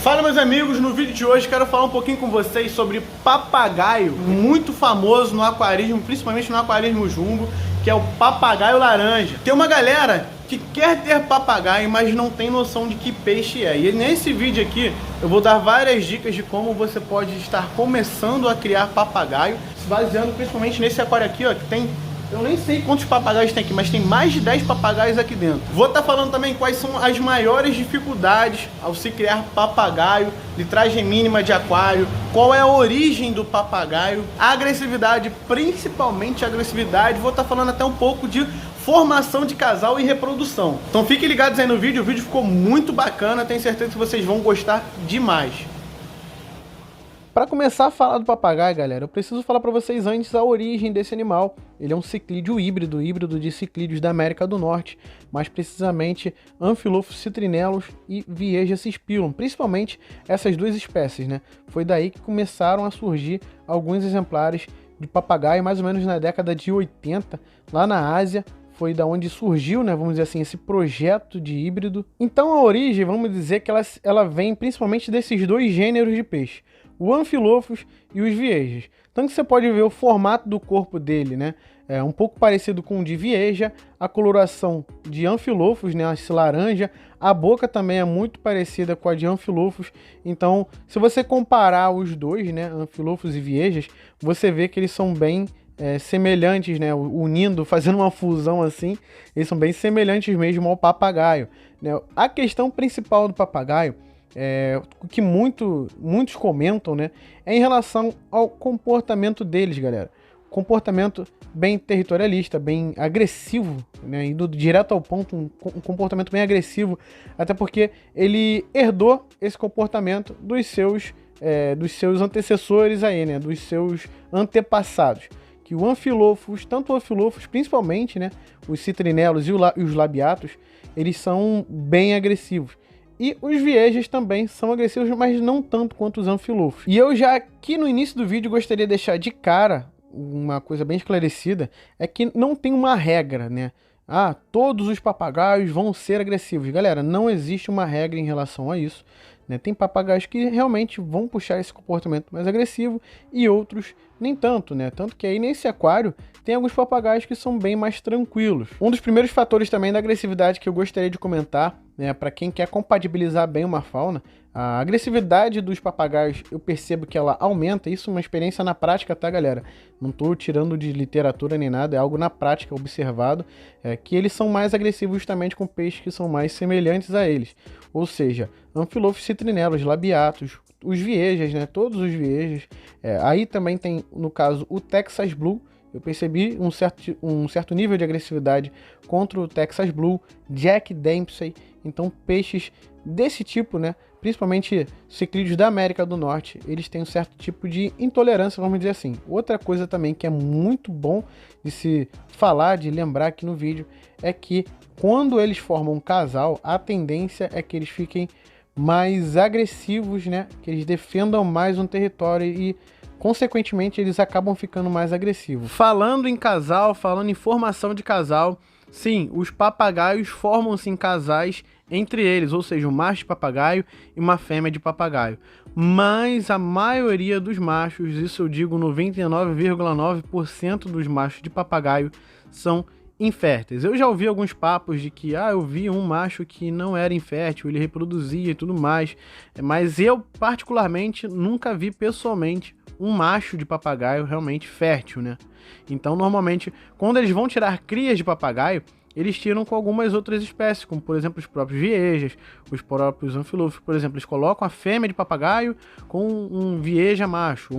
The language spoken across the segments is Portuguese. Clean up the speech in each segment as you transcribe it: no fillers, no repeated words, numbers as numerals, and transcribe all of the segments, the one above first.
Fala, meus amigos, no vídeo de hoje quero falar um pouquinho com vocês sobre papagaio muito famoso no aquarismo, principalmente no aquarismo jumbo, que é o papagaio laranja. Tem uma galera que quer ter papagaio, mas não tem noção de que peixe é. E nesse vídeo aqui eu vou dar várias dicas de como você pode estar começando a criar papagaio, se baseando principalmente nesse aquário aqui, ó, que tem... Eu nem sei quantos papagaios tem aqui, mas tem mais de 10 papagaios aqui dentro. Vou estar falando também quais são as maiores dificuldades ao se criar papagaio, litragem mínima de aquário, qual é a origem do papagaio, a agressividade, principalmente a agressividade. Vou estar falando até um pouco de formação de casal e reprodução. Então fiquem ligados aí no vídeo, o vídeo ficou muito bacana, tenho certeza que vocês vão gostar demais. Para começar a falar do papagaio, galera, eu preciso falar para vocês antes a origem desse animal. Ele é um ciclídeo híbrido de ciclídeos da América do Norte, mais precisamente Amphilophus citrinellus e Vieja cispillum, principalmente essas duas espécies, né? Foi daí que começaram a surgir alguns exemplares de papagaio, mais ou menos na década de 80, lá na Ásia. Foi da onde surgiu, né, vamos dizer assim, esse projeto de híbrido. Então a origem, vamos dizer que ela vem principalmente desses dois gêneros de peixe, o Amphilophus e os Viejas. Então você pode ver o formato do corpo dele, né? É um pouco parecido com o de Vieja, a coloração de Amphilophus, né? Esse laranja, a boca também é muito parecida com a de Amphilophus. Então, se você comparar os dois, né, Amphilophus e Viejas, você vê que eles são bem semelhantes, né? Unindo, fazendo uma fusão assim, eles são bem semelhantes mesmo ao papagaio, né? A questão principal do papagaio, o que muitos comentam, né, é em relação ao comportamento deles, galera. Comportamento bem territorialista, bem agressivo, né, indo direto ao ponto, um comportamento bem agressivo, até porque ele herdou esse comportamento dos seus antecessores aí, né, dos seus antepassados. Que o Amphilophus, tanto o Amphilophus, principalmente, né, os citrinellus e os labiatus, eles são bem agressivos. E os Viejas também são agressivos, mas não tanto quanto os Amphilophus. E eu já aqui no início do vídeo gostaria de deixar de cara uma coisa bem esclarecida, é que não tem uma regra, né? Ah, todos os papagaios vão ser agressivos. Galera, não existe uma regra em relação a isso, né? Tem papagaios que realmente vão puxar esse comportamento mais agressivo e outros nem tanto, né? Tanto que aí nesse aquário tem alguns papagaios que são bem mais tranquilos. Um dos primeiros fatores também da agressividade que eu gostaria de comentar, né, para quem quer compatibilizar bem uma fauna, a agressividade dos papagaios, eu percebo que ela aumenta. Isso é uma experiência na prática, tá, galera? Não tô tirando de literatura nem nada, é algo na prática observado, que eles são mais agressivos justamente com peixes que são mais semelhantes a eles. Ou seja, Amphilophus citrinellus, labiatus, os Viejas, né? Todos os Viejas. Aí também tem, no caso, o Texas Blue. Eu percebi um certo nível de agressividade contra o Texas Blue, Jack Dempsey. Então, peixes desse tipo, né, principalmente ciclídeos da América do Norte, eles têm um certo tipo de intolerância, vamos dizer assim. Outra coisa também que é muito bom de se falar, de lembrar aqui no vídeo, é que quando eles formam um casal, a tendência é que eles fiquem mais agressivos, né, que eles defendam mais um território e consequentemente eles acabam ficando mais agressivos. Falando em casal, falando em formação de casal, sim, os papagaios formam-se em casais entre eles, ou seja, um macho de papagaio e uma fêmea de papagaio. Mas a maioria dos machos, isso eu digo 99,9% dos machos de papagaio, são inférteis. Eu já ouvi alguns papos de que eu vi um macho que não era infértil, ele reproduzia e tudo mais, mas eu particularmente nunca vi pessoalmente um macho de papagaio realmente fértil, né? Então, normalmente, quando eles vão tirar crias de papagaio, eles tiram com algumas outras espécies, como por exemplo os próprios Viejas, os próprios Amphilophus, por exemplo, eles colocam a fêmea de papagaio com um Vieja macho,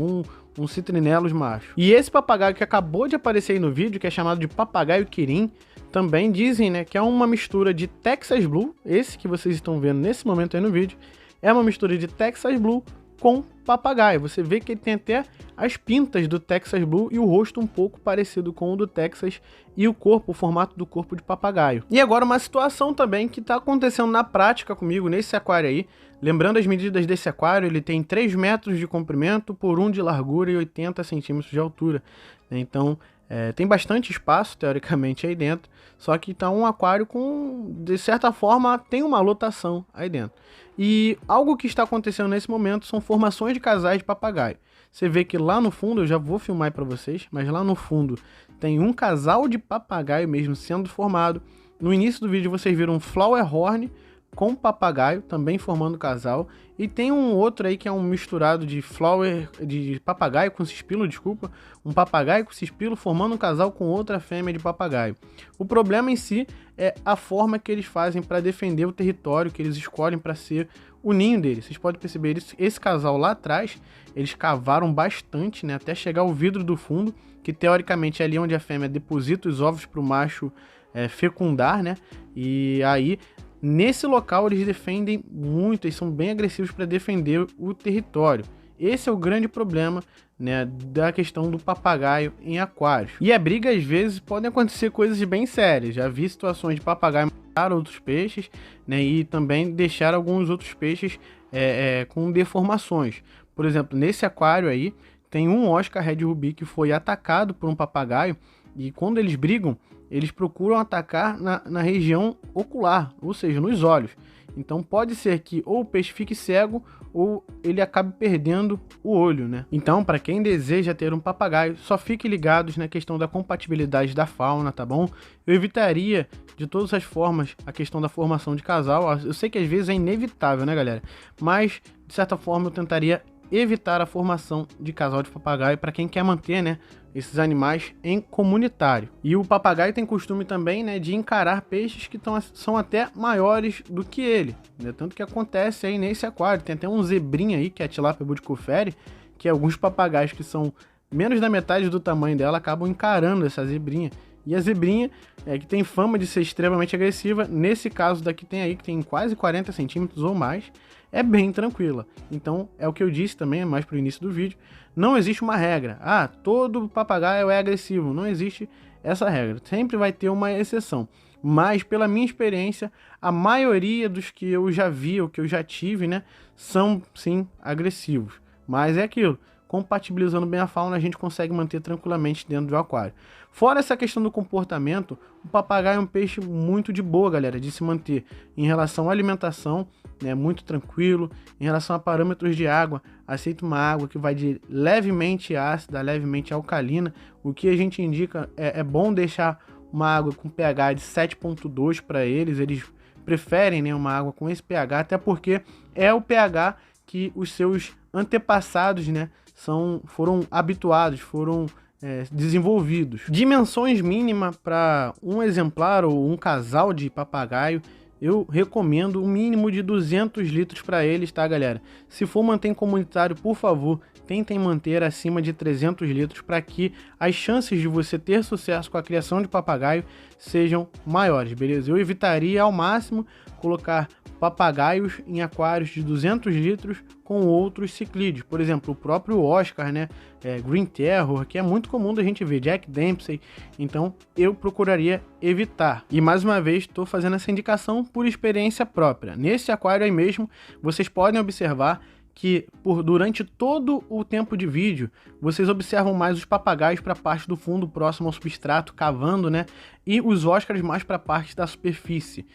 um citrinellus macho. E esse papagaio que acabou de aparecer aí no vídeo, que é chamado de papagaio quirim, também dizem, né, que é uma mistura de Texas Blue, esse que vocês estão vendo nesse momento aí no vídeo, é uma mistura de Texas Blue com papagaio. Você vê que ele tem até as pintas do Texas Blue e o rosto um pouco parecido com o do Texas e o formato do corpo de papagaio. E agora uma situação também que está acontecendo na prática comigo nesse aquário aí. Lembrando as medidas desse aquário, ele tem 3 metros de comprimento por 1 de largura e 80 centímetros de altura. Então Tem bastante espaço, teoricamente, aí dentro, só que tá um aquário com, de certa forma, tem uma lotação aí dentro. E algo que está acontecendo nesse momento são formações de casais de papagaio. Você vê que lá no fundo, eu já vou filmar aí pra vocês, mas lá no fundo tem um casal de papagaio mesmo sendo formado. No início do vídeo vocês viram um flower horn com papagaio, também formando casal. E tem um outro aí que é um misturado de de papagaio com cispilo, desculpa. Um papagaio com cispilo formando um casal com outra fêmea de papagaio. O problema em si é a forma que eles fazem para defender o território que eles escolhem para ser o ninho deles. Vocês podem perceber, esse casal lá atrás, eles cavaram bastante, né, até chegar ao vidro do fundo, que teoricamente é ali onde a fêmea deposita os ovos para o macho fecundar, né? E aí, nesse local, eles defendem muito, eles são bem agressivos para defender o território. Esse é o grande problema, né, da questão do papagaio em aquários. E a briga, às vezes, podem acontecer coisas bem sérias. Já vi situações de papagaio matar outros peixes, né, e também deixar alguns outros peixes com deformações. Por exemplo, nesse aquário aí, tem um Oscar Red Ruby que foi atacado por um papagaio, e quando eles brigam, eles procuram atacar na região ocular, ou seja, nos olhos. Então pode ser que ou o peixe fique cego ou ele acabe perdendo o olho, né? Então, para quem deseja ter um papagaio, só fique ligados na questão da compatibilidade da fauna, tá bom? Eu evitaria de todas as formas a questão da formação de casal. Eu sei que às vezes é inevitável, né, galera? Mas, de certa forma, eu tentaria evitar a formação de casal de papagaio para quem quer manter, né, esses animais em comunitário. E o papagaio tem costume também, né, de encarar peixes que são até maiores do que ele, né? Tanto que acontece aí nesse aquário. Tem até um zebrinha aí, que é a Tilápia budicoferi, que alguns papagaios que são menos da metade do tamanho dela acabam encarando essa zebrinha. E a zebrinha, que tem fama de ser extremamente agressiva, nesse caso daqui tem aí, que tem quase 40 centímetros ou mais, é bem tranquila. Então, é o que eu disse também, mais pro início do vídeo, não existe uma regra. Ah, todo papagaio é agressivo. Não existe essa regra. Sempre vai ter uma exceção. Mas, pela minha experiência, a maioria dos que eu já vi, ou que eu já tive, né, são, sim, agressivos. Mas é aquilo. Compatibilizando bem a fauna, a gente consegue manter tranquilamente dentro do aquário. Fora essa questão do comportamento, o papagaio é um peixe muito de boa, galera, de se manter em relação à alimentação, né, muito tranquilo. Em relação a parâmetros de água, aceita uma água que vai de levemente ácida a levemente alcalina. O que a gente indica é bom deixar uma água com pH de 7,2 para eles. Eles preferem, né, uma água com esse pH, até porque é o pH que os seus antepassados, né, foram habituados, foram desenvolvidos. Dimensões mínimas para um exemplar ou um casal de papagaio, eu recomendo um mínimo de 200 litros para eles, tá, galera? Se for manter em comunitário, por favor, tentem manter acima de 300 litros para que as chances de você ter sucesso com a criação de papagaio sejam maiores, beleza? Eu evitaria ao máximo colocar papagaios em aquários de 200 litros com outros ciclídeos. Por exemplo, o próprio Oscar, né? Green Terror, que é muito comum da gente ver, Jack Dempsey. Então, eu procuraria evitar. E mais uma vez, estou fazendo essa indicação por experiência própria. Nesse aquário aí mesmo, vocês podem observar que durante todo o tempo de vídeo, vocês observam mais os papagaios para a parte do fundo, próximo ao substrato, cavando, né? E os Oscars mais para a parte da superfície.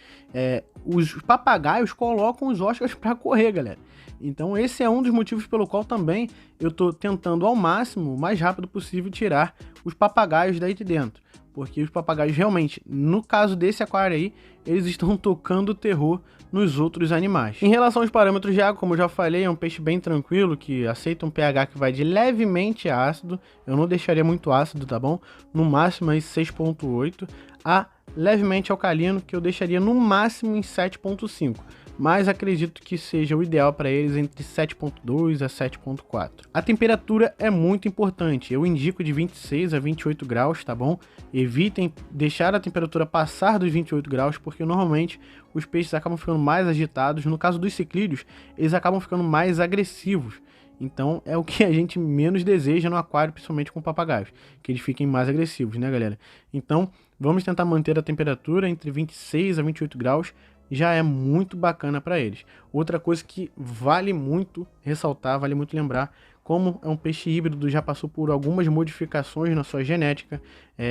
Os papagaios colocam os Oscars para correr, galera. Então esse é um dos motivos pelo qual também eu estou tentando ao máximo, o mais rápido possível, tirar os papagaios daí de dentro. Porque os papagaios realmente, no caso desse aquário aí, eles estão tocando terror nos outros animais. Em relação aos parâmetros de água, como eu já falei, é um peixe bem tranquilo, que aceita um pH que vai de levemente ácido. Eu não deixaria muito ácido, tá bom? No máximo aí 6,8 a levemente alcalino, que eu deixaria no máximo em 7,5. Mas acredito que seja o ideal para eles entre 7,2 a 7,4. A temperatura é muito importante, eu indico de 26 a 28 graus, tá bom? Evitem deixar a temperatura passar dos 28 graus, porque normalmente os peixes acabam ficando mais agitados. No caso dos ciclídeos, eles acabam ficando mais agressivos. Então é o que a gente menos deseja no aquário, principalmente com papagaios, que eles fiquem mais agressivos, né, galera? Então vamos tentar manter a temperatura entre 26 a 28 graus, já é muito bacana para eles. Outra coisa que vale muito ressaltar, vale muito lembrar, como é um peixe híbrido, já passou por algumas modificações na sua genética,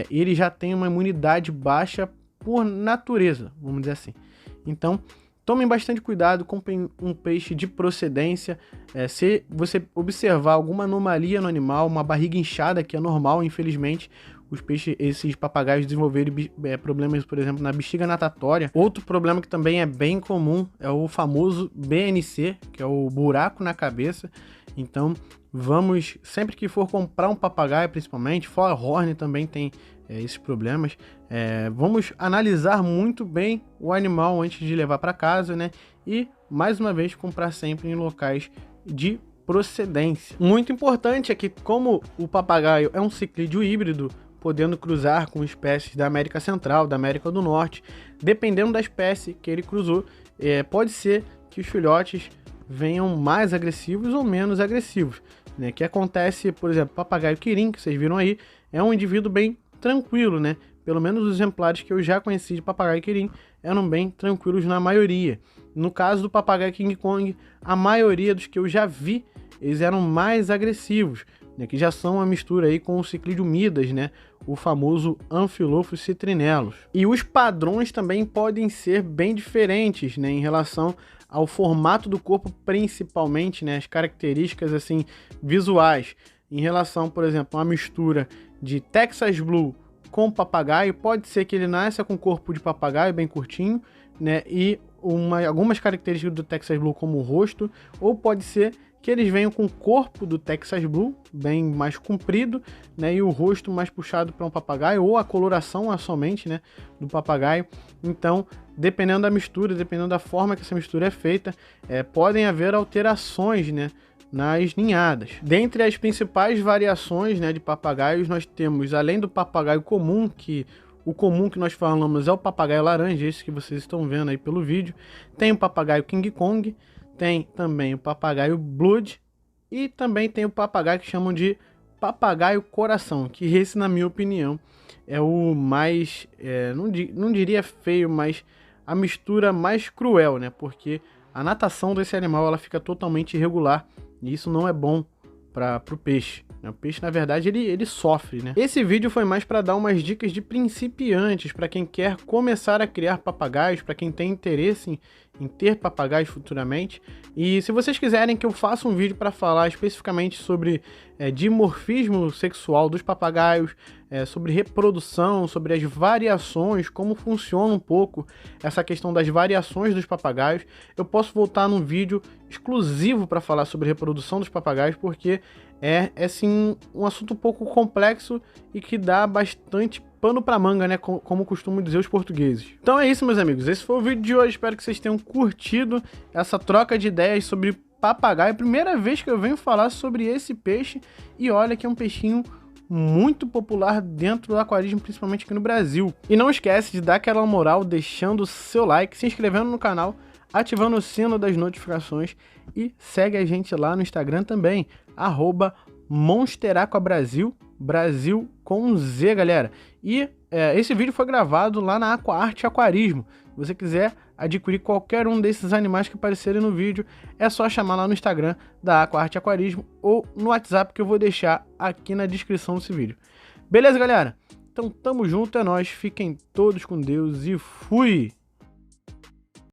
ele já tem uma imunidade baixa por natureza, vamos dizer assim. Então, tomem bastante cuidado com um peixe de procedência. Se você observar alguma anomalia no animal, uma barriga inchada, que é normal, infelizmente, esses papagaios desenvolverem problemas, por exemplo, na bexiga natatória. Outro problema que também é bem comum é o famoso BNC, que é o buraco na cabeça. Então, sempre que for comprar um papagaio, principalmente, Foghorn também tem esses problemas, vamos analisar muito bem o animal antes de levar para casa, né? E, mais uma vez, comprar sempre em locais de procedência. Muito importante é que, como o papagaio é um ciclídeo híbrido, podendo cruzar com espécies da América Central, da América do Norte, dependendo da espécie que ele cruzou, pode ser que os filhotes venham mais agressivos ou menos agressivos, né? Que acontece, por exemplo, papagaio quirim, que vocês viram aí, é um indivíduo bem tranquilo, né? Pelo menos os exemplares que eu já conheci de papagaio quirim eram bem tranquilos na maioria. No caso do papagaio King Kong, a maioria dos que eu já vi, eles eram mais agressivos, né? Que já são uma mistura aí com o ciclídeo midas, né? O famoso Amphilophus citrinellus. E os padrões também podem ser bem diferentes, né? Em relação ao formato do corpo, principalmente, né? As características assim visuais. Em relação, por exemplo, a uma mistura de Texas Blue com papagaio, pode ser que ele nasça com corpo de papagaio bem curtinho, né? E algumas características do Texas Blue como o rosto, ou pode ser que eles venham com o corpo do Texas Blue bem mais comprido, né, e o rosto mais puxado para um papagaio, ou a coloração somente, né, do papagaio. Então, dependendo da mistura, dependendo da forma que essa mistura é feita, podem haver alterações, né, nas ninhadas. Dentre as principais variações, né, de papagaios, nós temos, além do papagaio comum, que o comum que nós falamos é o papagaio laranja, esse que vocês estão vendo aí pelo vídeo, tem o papagaio King Kong, tem também o papagaio Blood e também tem o papagaio que chamam de papagaio coração, que esse, na minha opinião, é o mais, não diria feio, mas a mistura mais cruel, né? Porque a natação desse animal ela fica totalmente irregular e isso não é bom para o peixe. O peixe, na verdade, ele sofre, né? Esse vídeo foi mais para dar umas dicas de principiantes, para quem quer começar a criar papagaios, para quem tem interesse em ter papagaios futuramente. E se vocês quiserem que eu faça um vídeo para falar especificamente sobre dimorfismo sexual dos papagaios, sobre reprodução, sobre as variações, como funciona um pouco essa questão das variações dos papagaios, eu posso voltar num vídeo exclusivo para falar sobre reprodução dos papagaios, porque é sim um assunto um pouco complexo e que dá bastante pano pra manga, né, como costumam dizer os portugueses. Então é isso, meus amigos, esse foi o vídeo de hoje, espero que vocês tenham curtido essa troca de ideias sobre papagaio. Primeira vez que eu venho falar sobre esse peixe, e olha que é um peixinho muito popular dentro do aquarismo, principalmente aqui no Brasil. E não esquece de dar aquela moral deixando o seu like, se inscrevendo no canal, ativando o sino das notificações e segue a gente lá no Instagram também, @MonsteraquaBrasil, Brasil com Z, galera. E esse vídeo foi gravado lá na AquaArt Aquarismo. Se você quiser adquirir qualquer um desses animais que aparecerem no vídeo, é só chamar lá no Instagram da AquaArt Aquarismo ou no WhatsApp que eu vou deixar aqui na descrição desse vídeo. Beleza, galera? Então tamo junto, é nóis, fiquem todos com Deus e fui!